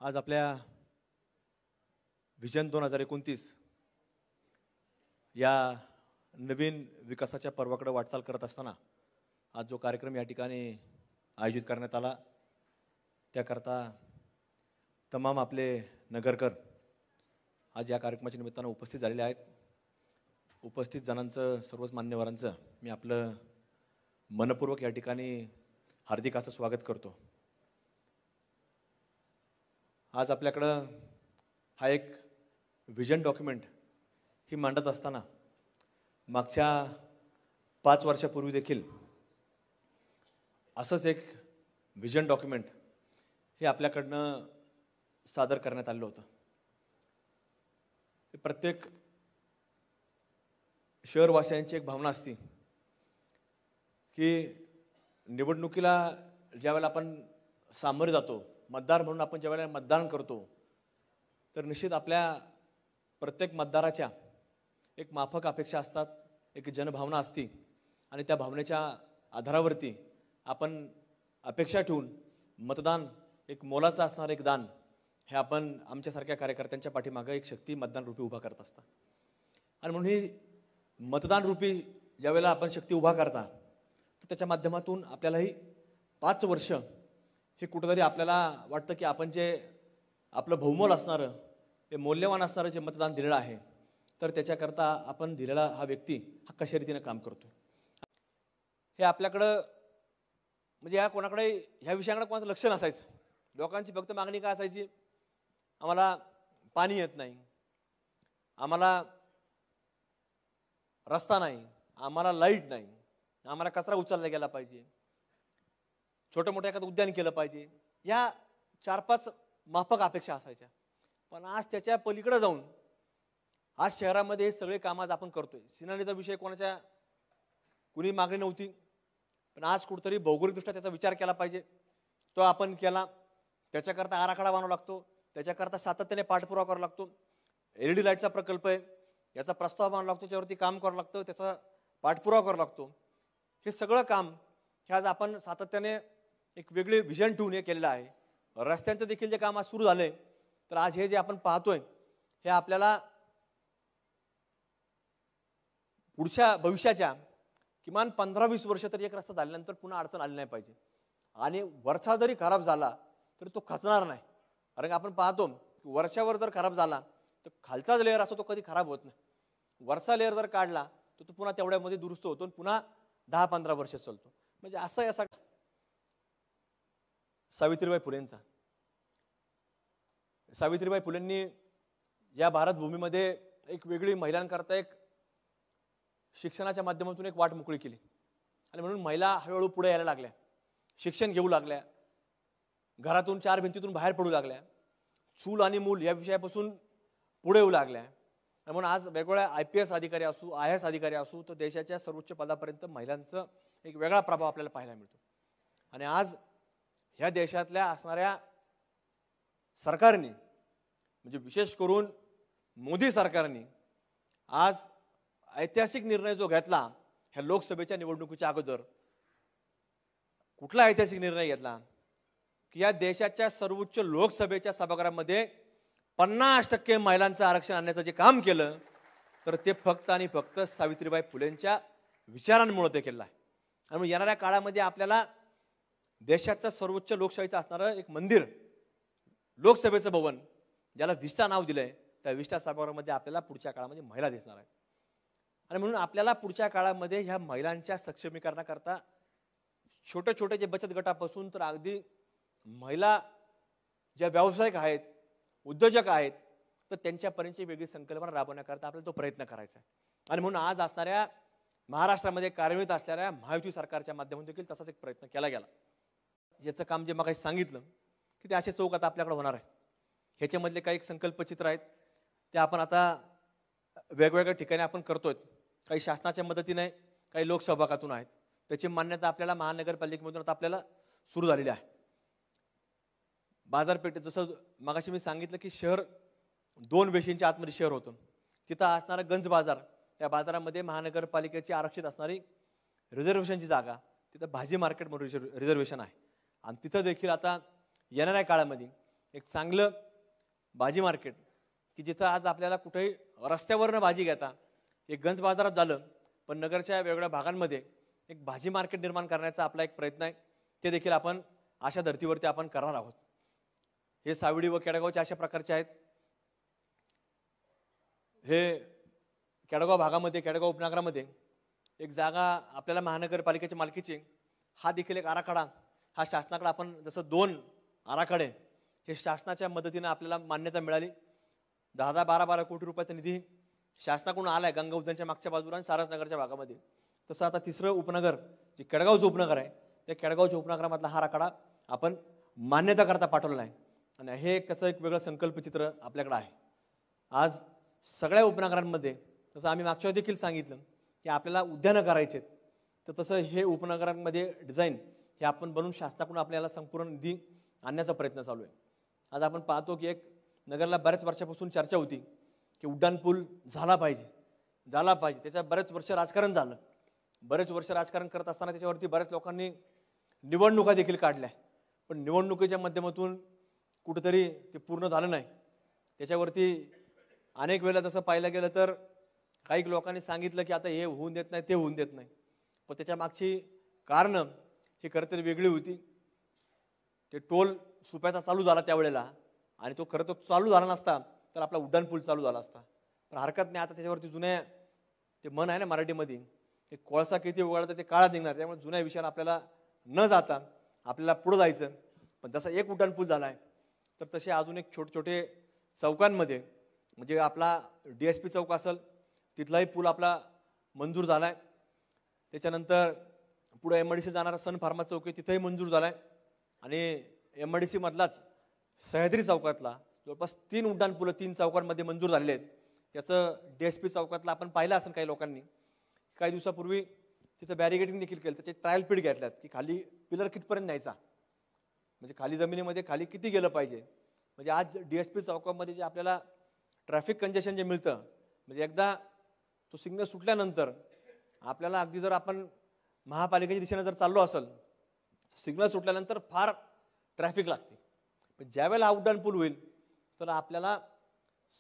आज आपल्या व्हिजन 2029 या नवीन विकासाच्या पर्वाकडे वाटचाल करत असताना आज जो कार्यक्रम या ठिकाणी आयोजित करण्यात आला त्याकरता तमाम आपले नगरकर आज या कार्यक्रमाच्या निमित्तानं उपस्थित झालेले आहेत। उपस्थित जणांचं सर्वच मान्यवरांचं मी आपलं मनपूर्वक या ठिकाणी हार्दिक असं स्वागत करतो। आज आपल्याकडं हा एक व्हिजन डॉक्युमेंट ही मांडत असताना मागच्या 5 वर्षापूर्वी देखील असंच एक व्हिजन डॉक्युमेंट हे आपल्याकडनं सादर करण्यात आलं होतं। प्रत्येक शहरवासियांची एक भावना असते की निवडणुकीला ज्यावेळेला आपण सामोरे जातो, मतदार म्हणून आपण ज्यावेळेला मतदान करतो, तर निश्चित आपल्या प्रत्येक मतदाराच्या एक माफक अपेक्षा असतात, एक जनभावना असते आणि त्या भावनेच्या आधारावरती आपण अपेक्षा ठेवून मतदान एक मोलाचं असणारं एक दान हे आपण आमच्यासारख्या कार्यकर्त्यांच्या पाठीमागं एक शक्ती मतदान रूपी उभा करत असता। आणि म्हणून ही मतदान रूपी ज्यावेळेला आपण शक्ती उभा करता तर त्याच्या माध्यमातून आपल्यालाही 5 वर्ष हे कुठेतरी आपल्याला वाटतं की आपण जे आपलं बहुमोल असणारं हे मौल्यवान असणारं जे मतदान दिलेलं आहे तर त्याच्याकरता आपण दिलेला हा व्यक्ती हा कशा रीतीने काम करतो हे आपल्याकडं म्हणजे या कोणाकडे ह्या विषयाकडे कोणाचं लक्ष नसायचं। लोकांची फक्त मागणी काय असायची, आम्हाला पाणी येत नाही, आम्हाला रस्ता नाही, आम्हाला लाईट नाही, आम्हाला कचरा उचलला गेला पाहिजे, छोटं मोठं एखादं उद्यान केलं पाहिजे, या 4-5 माफक अपेक्षा असायच्या। पण आज त्याच्या पलीकडे जाऊन आज शहरामध्ये हे सगळे काम आज आपण करतोय। सिनानीचा विषय कोणाच्या कुणी मागणी नव्हती, पण आज कुठेतरी भौगोलिकदृष्ट्या त्याचा विचार केला पाहिजे, तो आपण केला। त्याच्याकरता आराखडा बनवावा लागतो, त्याच्याकरता सातत्याने पाठपुरावा करावा लागतो। LED लाईटचा प्रकल्प आहे, याचा प्रस्ताव बनावा लागतो, त्यावरती काम करावं लागतं, त्याचा पाठपुरावा करावा लागतो। हे सगळं काम हे आज आपण सातत्याने एक वेगळे व्हिजन ठेवून हे केलेलं आहे। रस्त्यांचं देखील जे काम आज सुरू झालंय तर आज हे जे आपण पाहतोय हे आपल्याला पुढच्या भविष्याच्या किमान 15-20 वर्ष तरी एक रस्ता झाल्यानंतर पुन्हा अडचण आली नाही पाहिजे। आणि वरचा जरी खराब झाला तर तो खचणार नाही, कारण आपण पाहतो की वरच्यावर जर खराब झाला तर खालचा लेअर असतो तो कधी खराब होत नाही। वरचा लेअर जर काढला तर तो पुन्हा तेवढ्यामध्ये दुरुस्त होतो, पुन्हा 10-15 वर्ष चालतो। म्हणजे असं असा सावित्रीबाई फुलेंचा सावित्रीबाई फुलेंनी या भारत भूमीमध्ये एक वेगळी महिलांकरता एक शिक्षणाच्या माध्यमातून एक वाट मोकळी केली आणि म्हणून महिला हळूहळू पुढे यायला लागल्या, शिक्षण घेऊ लागल्या, घरातून 4 भिंतीतून बाहेर पडू लागल्या, चूल आणि मूल या विषयापासून पुढे येऊ लागल्या। म्हणून आज वेगवेगळ्या IPS अधिकारी असू, IAS अधिकारी असू तर देशाच्या सर्वोच्च पदापर्यंत महिलांचं एक वेगळा प्रभाव आपल्याला पाहायला मिळतो। आणि आज ह्या देशातल्या असणाऱ्या सरकारने म्हणजे विशेष करून मोदी सरकारने आज ऐतिहासिक निर्णय जो घेतला ह्या लोकसभेच्या निवडणुकीच्या अगोदर, कुठला ऐतिहासिक निर्णय घेतला की या देशाच्या सर्वोच्च लोकसभेच्या सभागृहामध्ये 50% महिलांचं आरक्षण आणण्याचं जे काम केलं तर ते फक्त आणि फक्त सावित्रीबाई फुलेंच्या विचारांमुळे ते केलं आहे। आणि येणाऱ्या काळामध्ये आपल्याला देशाचं सर्वोच्च लोकशाहीचं असणारं एक मंदिर, लोकसभेचं भवन ज्याला विस्टा नाव दिलंय, त्या विस्टा सभागृहामध्ये आपल्याला पुढच्या काळामध्ये महिला दिसणार आहेत। आणि म्हणून आपल्याला पुढच्या काळामध्ये ह्या महिलांच्या सक्षमीकरणाकरता छोटे छोटे जे बचत गटापासून तर अगदी महिला ज्या व्यावसायिक आहेत, उद्योजक आहेत, तर त्यांच्यापर्यंतची वेगळी संकल्पना राबवण्याकरता आपल्याला तो प्रयत्न करायचा आहे। आणि म्हणून आज असणाऱ्या महाराष्ट्रामध्ये कार्यान्वित असणाऱ्या महायुती सरकारच्या माध्यमातून देखील तसाच एक प्रयत्न केला गेला। याचं काम जे मग सांगितलं की ते असे चौक आता आपल्याकडे होणार आहे। ह्याच्यामधले काही संकल्पचित्र आहेत ते आपण आता वेगवेगळ्या ठिकाणी आपण करतोय, काही शासनाच्या मदतीने, काही लोकसहभागातून आहेत। त्याची मान्यता आपल्याला महानगरपालिकेमधून आता आपल्याला सुरू झालेली आहे। बाजारपेठेत जसं मगाशी मी सांगितलं की शहर 2 वेशींच्या आतमध्ये शहर होतं, तिथं असणारा गंज बाजार, त्या बाजारामध्ये महानगरपालिकेची आरक्षित असणारी रिझर्वेशनची जागा, तिथं भाजी मार्केट म्हणून रिझर्वेशन आहे। आणि तिथं देखील आता येणाऱ्या काळामध्ये एक चांगलं भाजी मार्केट, की जिथं आज आपल्याला कुठेही रस्त्यावरनं भाजी घेता, एक गंज बाजारात झालं, पण नगरच्या वेगवेगळ्या भागांमध्ये एक भाजी मार्केट निर्माण करण्याचा आपला एक प्रयत्न आहे. ते देखील आपण अशा धर्तीवरती आपण करणार आहोत. हे सावडी व केडगावचे अशा प्रकारचे आहेत. हे केडगाव भागामध्ये, केडगाव उपनगरामध्ये एक जागा आपल्याला महानगरपालिकेच्या मालकीची, हा देखील एक आराखडा, हा शासनाकडे आपण जसं 2 आराखडे हे शासनाच्या मदतीने आपल्याला मान्यता मिळाली. 10-12 कोटी रुपयाचा निधी शासनाकडून आलाय गंगा उद्यानच्या मागच्या बाजूला आणि सारसनगरच्या भागामध्ये. तसं आता 3रं उपनगर जे केडगावचं उपनगर आहे, त्या केडगावच्या उपनगरामधला हा आराखडा आपण मान्यता करता पाठवलेला आहे. आणि हे कसं एक वेगळं संकल्पचित्र आपल्याकडे आहे. आज सगळ्या उपनगरांमध्ये, तसं आम्ही मागच्या देखील सांगितलं की आपल्याला उद्यानं करायचे आहेत, तर तसं हे उपनगरांमध्ये डिझाईन हे आपण बनवून शासनाकडून आपल्याला संपूर्ण निधी आणण्याचा प्रयत्न चालू आहे. आज आपण पाहतो की एक नगरला बऱ्याच वर्षापासून चर्चा होती की उड्डाणपूल झाला पाहिजे. त्याच्या बरेच वर्ष राजकारण झालं. बरेच वर्ष राजकारण करत असताना त्याच्यावरती बऱ्याच लोकांनी निवडणुका देखील काढल्या, पण निवडणुकीच्या माध्यमातून कुठेतरी ते पूर्ण झालं नाही. त्याच्यावरती अनेक वेळेला जसं पाहायला गेलं तर काही लोकांनी सांगितलं की आता हे होऊन देत नाही, ते होऊन देत नाही, पण त्याच्या मागची कारणं ही खरं तर वेगळी होती. ते टोल सुप्याचा चालू झाला त्यावेळेला, आणि तो खरं तर चालू झाला नसता तर आपला उड्डाणपूल चालू झाला असता. पण हरकत नाही, आता त्याच्यावरती जुन्या ते मन आहे ना मराठीमध्ये, ते कोळसा किती उघडतं ते काळात निघणार. त्यामुळे जुन्या विषयाला आपल्याला न जाता आपल्याला पुढं जायचं. पण जसा एक उड्डाणपूल झाला आहे, तर तसे अजून एक छोटे चौकांमध्ये, म्हणजे आपला DSP चौक असेल तिथलाही पूल आपला मंजूर झाला आहे. त्याच्यानंतर पुढे MIDC जाणारा सन फार्मा चौक आहे, तिथंही मंजूर झाला आहे. आणि MIDC मधलाच सह्याद्री चौकातला जवळपास 3 उड्डाणपुलं 3 चौकांमध्ये मंजूर झालेले आहेत. त्याचं DSP चौकातला आपण पाहिलं असेल काही लोकांनी. काही दिवसापूर्वी तिथं बॅरिगेटिंग देखील केलं, त्याचे ट्रायल पीट घेतल्यात की खाली पिलर किटपर्यंत न्यायचा, म्हणजे खाली जमिनीमध्ये खाली किती गेलं पाहिजे. म्हणजे आज DSP चौकामध्ये जे आपल्याला ट्रॅफिक कंजेशन जे मिळतं, म्हणजे एकदा तो सिग्नल सुटल्यानंतर आपल्याला अगदी जर आपण महापालिकेच्या दिशेने जर चाललो असेल, सिग्नल सुटल्यानंतर फार ट्रॅफिक लागते. पण ज्यावेळेला आउटडाऊन पूल होईल तर आपल्याला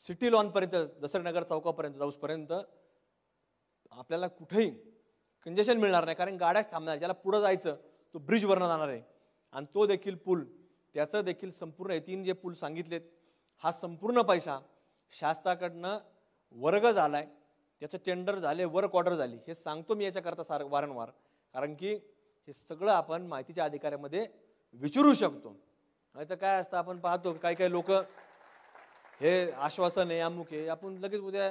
सिटी लॉनपर्यंत, दसरनगर चौकापर्यंत जाऊसपर्यंत आपल्याला कुठेही कंजेशन मिळणार नाही, कारण गाड्याच थांबणार. ज्याला पुढं जायचं तो ब्रिजवरनं जाणार आहे. आणि तो देखील पूल, त्याचं देखील संपूर्ण हे 3 जे पूल सांगितलेत, हा संपूर्ण पैसा शासनाकडनं वर्ग झाला आहे. त्याचं टेंडर झाले, वर्क ऑर्डर झाली. हे सांगतो मी याच्याकरता वारंवार, कारण की हे सगळं आपण माहितीच्या अधिकाऱ्यामध्ये विचारू शकतो. नाही तर काय असतं, आपण पाहतो काही लोक हे आश्वासन आहे, अमुक आहे, आपण लगेच उद्या,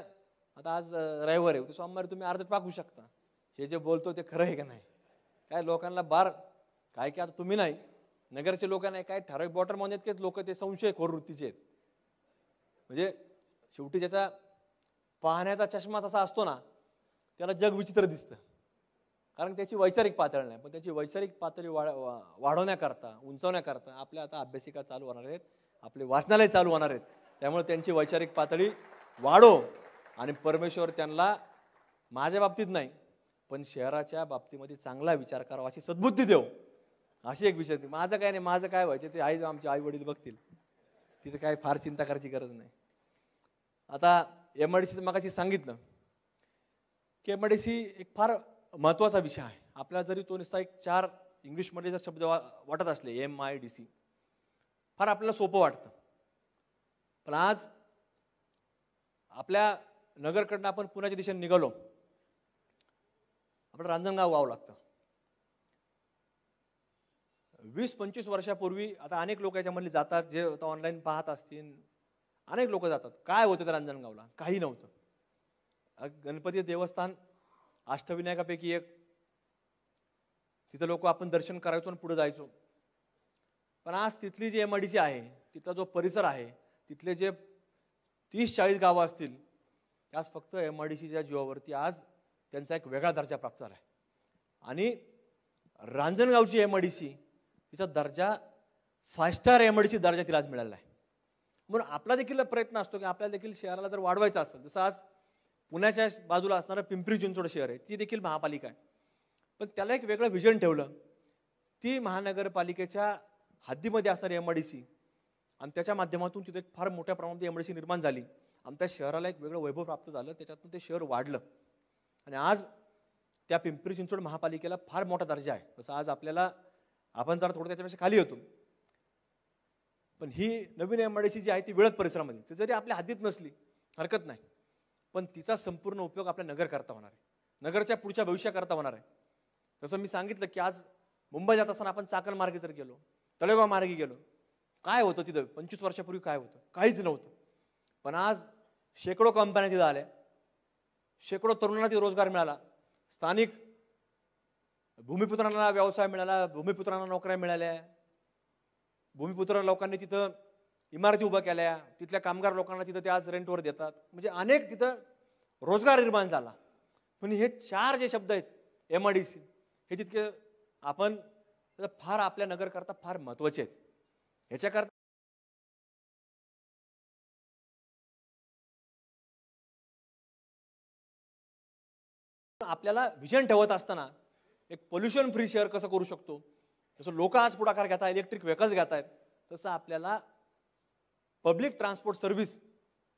आता आज रविवार आहे, उद्या सोमवारी तुम्ही अर्ज टाकू शकता. हे जे बोलतो ते खरं आहे का नाही. काय लोकांना बार काय की आता तुम्ही नाही, नगरचे लोक नाही, काय ठराविक बॉटर म्हणजे इतकेच लोक ते संशयखोर वृत्तीचे आहेत. म्हणजे शेवटी ज्याचा पाहण्याचा चष्मा तसा असतो ना, त्याला जग विचित्र दिसतं, कारण त्याची वैचारिक पातळी नाही. पण त्याची वैचारिक पातळी वाढवण्याकरता, उंचावण्याकरता आपल्या आता अभ्यासिका चालू होणार आहेत, आपले वाचनालय चालू होणार आहेत. त्यामुळे त्यांची वैचारिक पातळी वाढो आणि परमेश्वर त्यांना, माझ्या बाबतीत नाही पण शहराच्या बाबतीमध्ये चांगला विचार करावा अशी सद्बुद्धी देव, अशी एक विषय. माझं काय नाही, माझं काय व्हायचं ते आमचे आई वडील बघतील, तिथं काय फार चिंता करायची गरज नाही. आता MIDC मगाशी सांगितलं की MIDC एक फार महत्त्वाचा विषय आहे. आपल्याला जरी तो नुसता एक 4 इंग्लिशमध्ये जर शब्द वाटत असले MIDC, फार आपल्याला सोपं वाटतं. पण आज आपल्या नगरकडनं आपण पुण्याच्या दिशेने निघालो, आपलं रांजणगाव गाव लागतं. 20-25 वर्षापूर्वी, आता अनेक लोक याच्यामधले जातात, जे आता ऑनलाईन पाहत असतील, अनेक लोक जातात. काय होतं त्या रांजणगावला? काही नव्हतं. गणपती देवस्थान अष्टविनायकापैकी एक, तिथं लोक आपण दर्शन करायचो आणि पुढे जायचो. पण आज तिथली जी MIDC आहे, तिथला जो परिसर आहे, तिथले जे 30-40 गावं असतील, आज फक्त MIDCच्या जीवावरती आज त्यांचा एक वेगळा दर्जा प्राप्त झाला आहे. आणि रांजणगावची MIDC, तिचा दर्जा 5 स्टार MIDC दर्जा तिला आज मिळाला आहे. म्हणून आपला देखील प्रयत्न असतो की आपल्याला देखील शहराला जर वाढवायचं असेल, जसं आज पुण्याच्या बाजूला असणारं पिंपरी चिंचवड शहर आहे, ती देखील महापालिका आहे, पण त्याला एक वेगळं विजन ठेवलं. ती महानगरपालिकेच्या हद्दीमध्ये असणारी MIDC आणि त्याच्या माध्यमातून तिथे एक फार मोठ्या प्रमाणात एमआयडीसी निर्माण झाली. आमच्या शहराला एक वेगळं वैभव प्राप्त झालं. त्याच्यातून ते शहर वाढलं आणि आज त्या पिंपरी चिंचवड महापालिकेला फार मोठा दर्जा आहे. जसं आज आपल्याला आपण जरा थोडं त्याच्यापेक्षा खाली होतो, पण ही नवीन एमआयडीसी जी आहे ती वेळत परिसरामध्ये, ती जरी आपल्या हद्दीत नसली हरकत नाही, पण तिचा संपूर्ण उपयोग आपल्या नगर करता होणार आहे, नगरच्या पुढच्या भविष्याकरता होणार आहे. जसं मी सांगितलं की आज मुंबई जात असताना आपण चाकण मार्गे जर गेलो, तळेगाव मार्गे गेलो, काय होतं तिथं 25 वर्षापूर्वी काय होतं? काहीच नव्हतं. पण आज शेकडो कंपन्या तिथं आल्या, शेकडो तरुणांना तिथं रोजगार मिळाला, स्थानिक भूमिपुत्रांना व्यवसाय मिळाला, भूमिपुत्रांना नोकऱ्या मिळाल्या, भूमिपुत्र लोकांनी तिथं इमारती उभ्या केल्या, तिथल्या कामगार लोकांना तिथं ते आज रेंटवर देतात. म्हणजे अनेक तिथं रोजगार निर्माण झाला. पण हे 4 जे शब्द आहेत एमआयडीसी, हे तितके आपण फार आपल्या नगरकरता फार महत्त्वाचे आहेत. ह्याच्याकरता आपल्याला व्हिजन ठेवत असताना एक पोल्युशन फ्री शहर कसं करू शकतो, जसं लोक आज पुढाकार घेत आहेत, इलेक्ट्रिक व्हेकल्स घेत आहेत, तसं आपल्याला पब्लिक ट्रान्सपोर्ट सर्व्हिस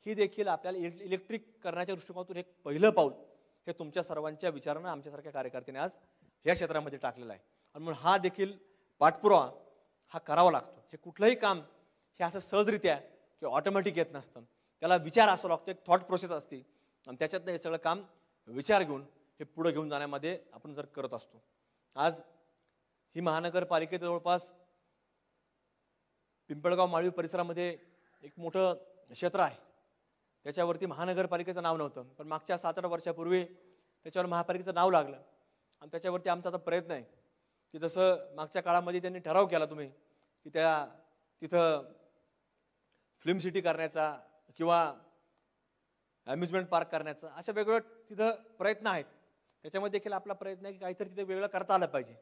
ही देखील आपल्याला इलेक्ट्रिक करण्याच्या दृष्टिकोनातून एक पहिलं पाऊल हे तुमच्या सर्वांच्या विचारानं आमच्यासारख्या कार्यकर्त्यांनी आज या क्षेत्रामध्ये टाकलेलं आहे. आणि म्हणून हा देखील पाठपुरावा हा करावा लागतो. हे कुठलंही काम हे असं सहजरित्या किंवा ऑटोमॅटिक येत नसतं, त्याला विचार असावा लागतो, एक थॉट प्रोसेस असते आणि त्याच्यातनं हे सगळं काम विचार घेऊन हे पुढे घेऊन जाण्यामध्ये आपण जर करत असतो. आज ही महानगरपालिकेत जवळपास पिंपळगाव माळवी परिसरामध्ये एक मोठं क्षेत्र आहे, त्याच्यावरती महानगरपालिकेचं नाव नव्हतं, पण मागच्या 7-8 वर्षापूर्वी त्याच्यावर महापालिकेचं नाव लागलं आणि त्याच्यावरती आमचा आता प्रयत्न आहे की जसं मागच्या काळामध्ये त्यांनी ठराव केला तुम्ही की तिथं फिल्म सिटी करण्याचा किंवा अम्युजमेंट पार्क करण्याचा, अशा वेगवेगळ्या तिथं प्रयत्न आहेत. त्याच्यामध्ये देखील आपला प्रयत्न आहे की काहीतरी तिथे वेगळं करता आलं पाहिजे.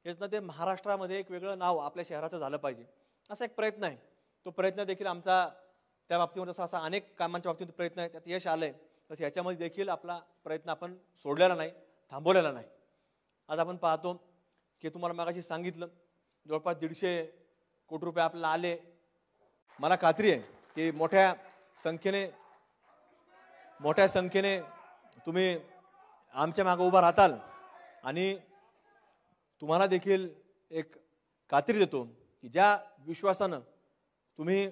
याच्यानं ते महाराष्ट्रामध्ये एक वेगळं नाव आपल्या शहराचं झालं पाहिजे, असा एक प्रयत्न आहे. तो प्रयत्न देखील आमचा त्या बाबतीमध्ये असा अनेक कामांच्या बाबतीत प्रयत्न आहे, त्यात यश आलंय. तसं याच्यामध्ये देखील आपला प्रयत्न आपण सोडलेला नाही, थांबवलेला नाही. आज आपण पाहतो की तुम्हाला मागाशी सांगितलं जवळपास 150 कोटी रुपये आपल्याला आले. मला खात्री आहे की मोठ्या संख्येने तुम्ही आमच्या मागे उभा राहताल आणि तुम्हाला देखील एक खात्री देतो की ज्या विश्वासानं तुम्ही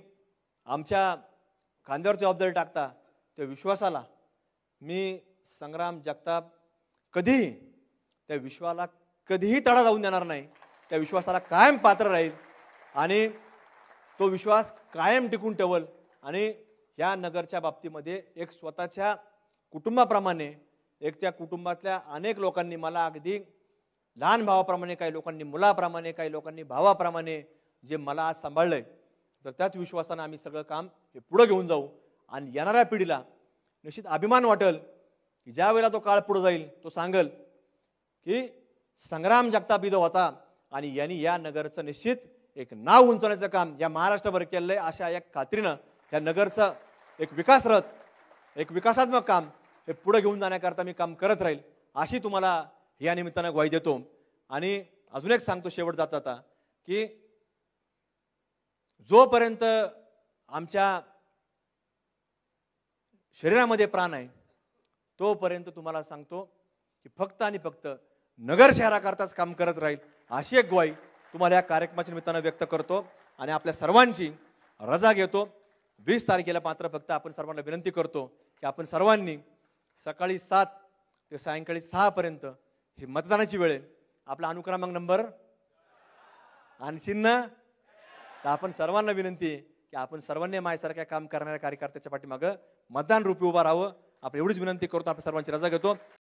आमच्या खांद्यावर जबाबदारी टाकता, त्या विश्वासाला मी संग्राम जगताप कधीही त्या विश्वाला कधीही तडा जाऊन देणार नाही. त्या विश्वासाला कायम पात्र राहील आणि तो विश्वास कायम टिकून ठेवल आणि या नगरच्या बाबतीमध्ये एक स्वतःच्या कुटुंबाप्रमाणे, एक त्या कुटुंबातल्या अनेक लोकांनी मला अगदी लहान भावाप्रमाणे, काही लोकांनी मुलाप्रमाणे, काही लोकांनी भावाप्रमाणे जे मला आज सांभाळलंय, तर त्याच विश्वासानं आम्ही सगळं काम हे पुढे घेऊन जाऊ आणि येणाऱ्या पिढीला निश्चित अभिमान वाटेल की ज्या वेळेला तो काळ पुढे जाईल तो सांगेल की संग्राम जगताप इथं होता आणि यांनी या नगरचं निश्चित एक नाव उंचवण्याचं काम या महाराष्ट्रभर केलंय. अशा एक खात्रीनं या नगरचं एक विकास रथ, एक विकासात्मक काम हे पुढे घेऊन जाण्याकरता मी काम करत राहील, अशी तुम्हाला या निमित्तानं ग्वाही देतो. आणि अजून एक सांगतो शेवट जाता जाता की जोपर्यंत आमच्या शरीरामध्ये प्राण आहे तोपर्यंत तुम्हाला सांगतो की फक्त आणि फक्त नगर शहराकरताच काम करत राहील, अशी एक ग्वाही तुम्हाला या कार्यक्रमाच्या निमित्तानं व्यक्त करतो आणि आपल्या सर्वांची रजा घेतो. 20 तारखेला मात्र फक्त आपण सर्वांना विनंती करतो की आपण सर्वांनी सकाळी 7 ते सायंकाळी 6 पर्यंत ही मतदानाची वेळ आहे. आपला अनुक्रमांक नंबर आणि चिन्ह, तर आपण सर्वांना विनंती आहे की आपण सर्वांनी माझ्यासारख्या काम करणाऱ्या कार्यकर्त्याच्या पाठीमागं मतदान रूपी उभा राहावं. आपण एवढीच विनंती करतो. आपण सर्वांची रजा घेतो.